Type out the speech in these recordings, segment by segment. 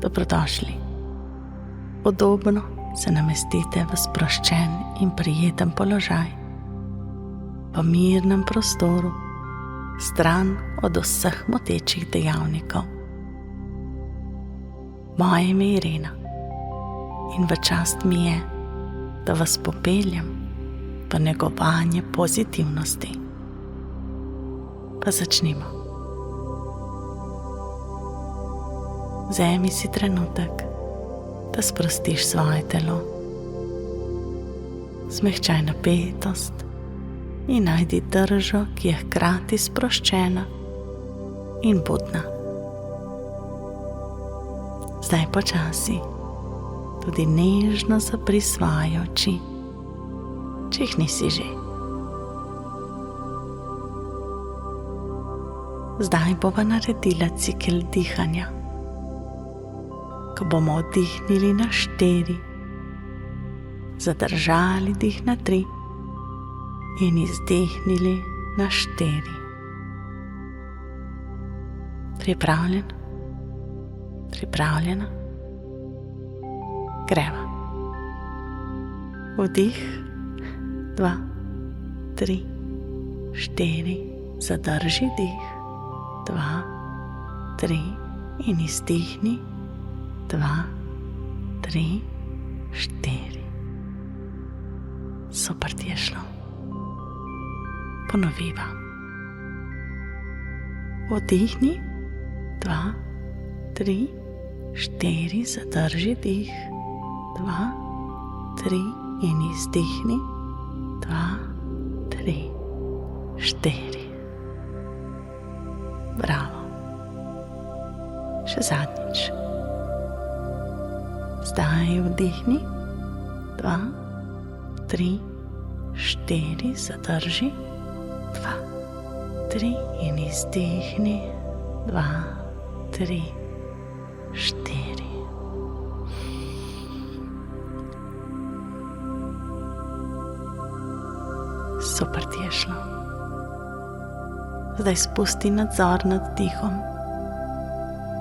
Dobrodošli. Podobno se namestite v sproščen in prijeten položaj, v mirnem prostoru, stran od vseh motečih dejavnikov. Moje ime je Irena in v čast mi je, da vas popeljem v negovanje pozitivnosti. Pa začnimo. Vzemi si trenutek, da sprostiš svoje telo. Zmehčaj napetost in najdi držo, ki je hkrati sproščena in budna. Zdaj počasi tudi nežno zapri svoje oči, če jih nisi že. Zdaj bova naredila cikel dihanja. Ko bomo vdihnili na 4, zadržali dih na 3 in izdihnili na 4. Pripravljen? Pripravljena? Greva. Vdih, 2, 3, 4, zadrži dih, 2, 3 in izdihni, 2, 3, 4. Super ti je šlo. Ponoviva. Vdihni, 2, 3, 4, zadrži dih, 2, 3 in izdihni, 2, 3, 4. Bravo. Še zadnjič. Zdaj vdihni, 2, 3, 4, zadrži, 2, 3 in izdihni, 2, 3, 4. Super ti je šlo. Zdaj spusti nadzor nad dihom.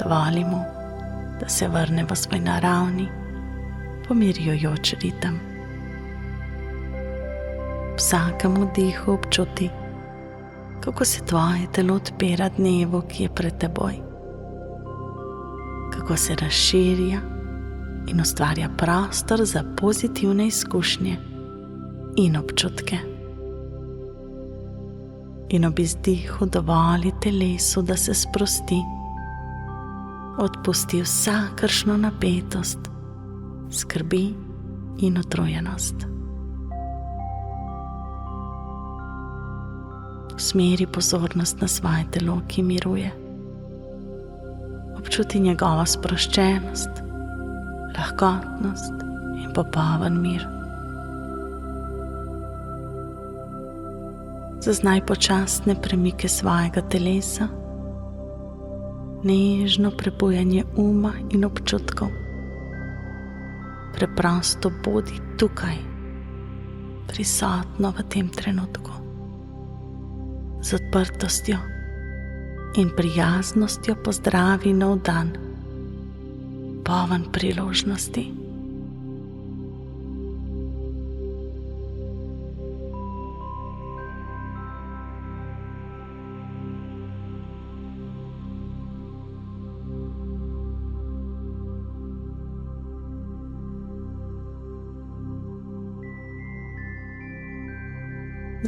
Dovoli mu, da se vrne v svoj naravni, pomirjujoč ritem. V vsakem vdihu občuti, kako se tvoje telo odpira dnevu, ki je pred teboj. Kako se razširja in ustvarja prostor za pozitivne izkušnje in občutke. In ob izdihu dovoli telesu, da se sprosti. Odpusti vsakršno napetost, skrbi in utrujenost. Usmeri pozornost na svoje telo, ki miruje. Občuti njegovo sproščenost, lahkotnost in popoln mir. Zaznaj počasne premike svojega telesa, nežno prebujanje uma in občutkov. Preprosto bodi tukaj, prisotno v tem trenutku, z odprtostjo in prijaznostjo pozdravi nov dan, poln priložnosti.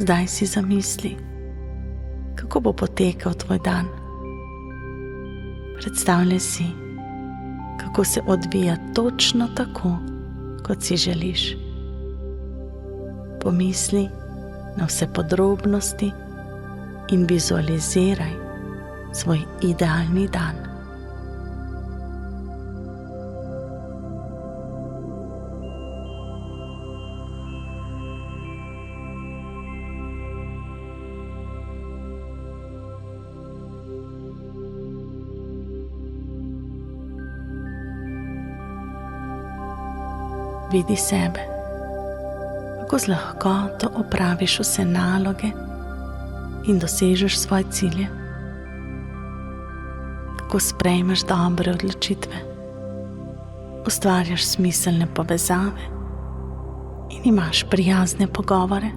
Zdaj si zamisli, kako bo potekal tvoj dan. Predstavljaj si, kako se odvija točno tako, kot si želiš. Pomisli na vse podrobnosti in vizualiziraj svoj idealni dan. Vidi sebe, kako z lahkoto opraviš vse naloge in dosežeš svoje cilje, kako sprejmeš dobre odločitve ustvarjaš smiselne povezave in imaš prijazne pogovore.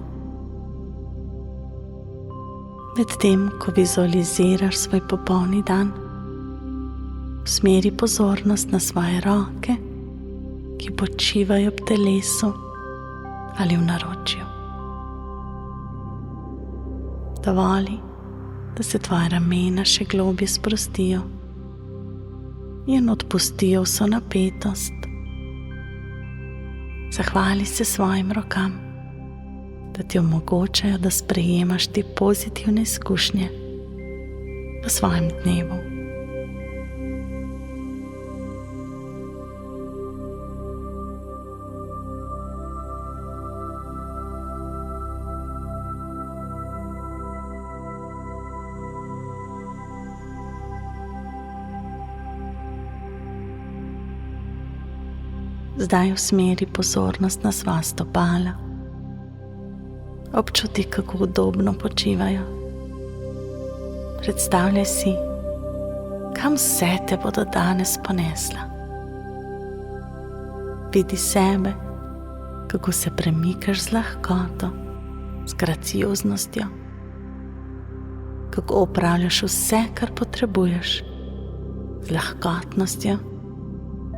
Medtem, ko vizualiziraš svoj popolni dan, usmeri pozornost na svoje roke, ki počivajo ob telesu ali v naročju. Dovoli, da se tvoja ramena še globje sprostijo in odpustijo vso napetost. Zahvali se svojim rokam, da ti omogočajo, da sprejemaš te pozitivne izkušnje v svojem dnevu. Zdaj usmeri pozornost na svoja stopala. Občuti, kako udobno počivajo. Predstavljaj si, kam vse te bodo danes ponesla. Vidi sebe, kako se premikaš z lahkoto, z gracioznostjo, kako opravljaš vse, kar potrebuješ, z lahkotnostjo,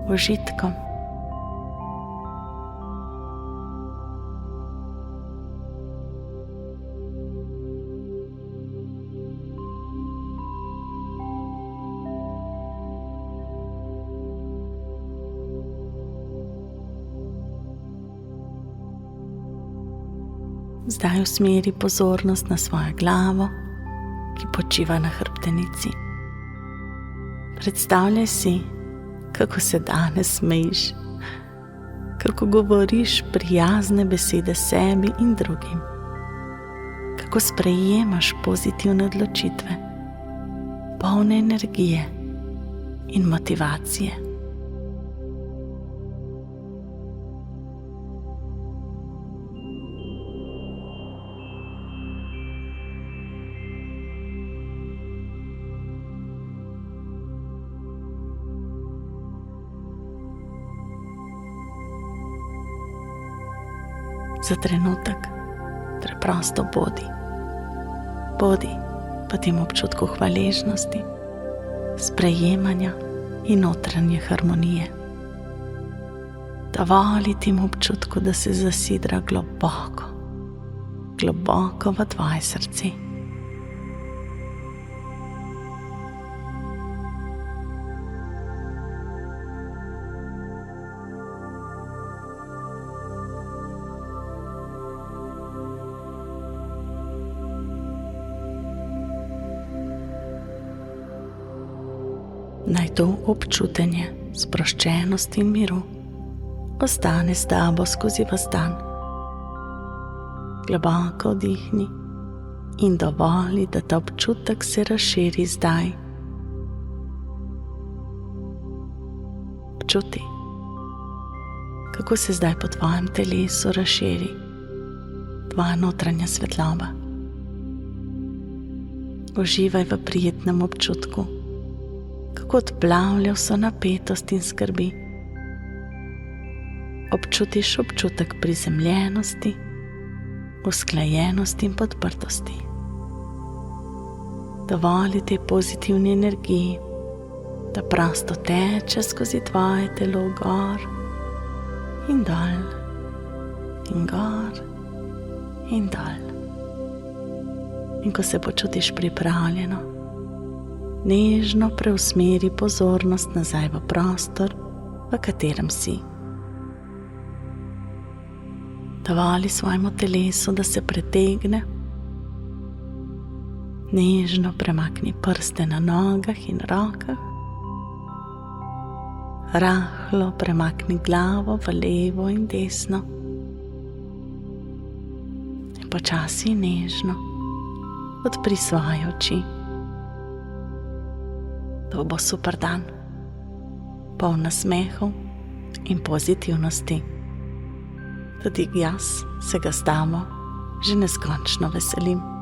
užitkom. Zdaj usmeri pozornost na svojo glavo, ki počiva na hrbtenici. Predstavljaj si, kako se danes smejiš, kako govoriš prijazne besede sebi in drugim, kako sprejemaš pozitivne odločitve, polne energije in motivacije. Za trenutek preprosto bodi. Bodi v tem občutku hvaležnosti, sprejemanja in notranje harmonije. Dovoli tem občutku, da se zasidra globoko, globoko v tvoje srce. Naj to občutenje sproščenosti in miru ostane s tabo skozi ves dan. Globoko vdihni in dovoli, da ta občutek se razširi zdaj. Občuti, kako se zdaj po tvojem telesu razširi tvoja notranja svetloba. Uživaj v prijetnem občutku, kako odplavlja vso napetost in skrbi. Občutiš občutek prizemljenosti, usklajenosti in podprtosti. Dovoli tej pozitivni energiji, da prosto teče skozi tvoje telo gor in dol, in gor in dol. In ko se počutiš pripravljeno, nežno preusmeri pozornost nazaj v prostor, v katerem si. Dovoli svojemu telesu, da se pretegne. Nežno premakni prste na nogah in rokah. Rahlo premakni glavo v levo in desno. In počasi in nežno odpri svoje oči. To bo super dan, poln nasmehov in pozitivnosti. Tudi jaz se ga s tabo že neskončno veselim.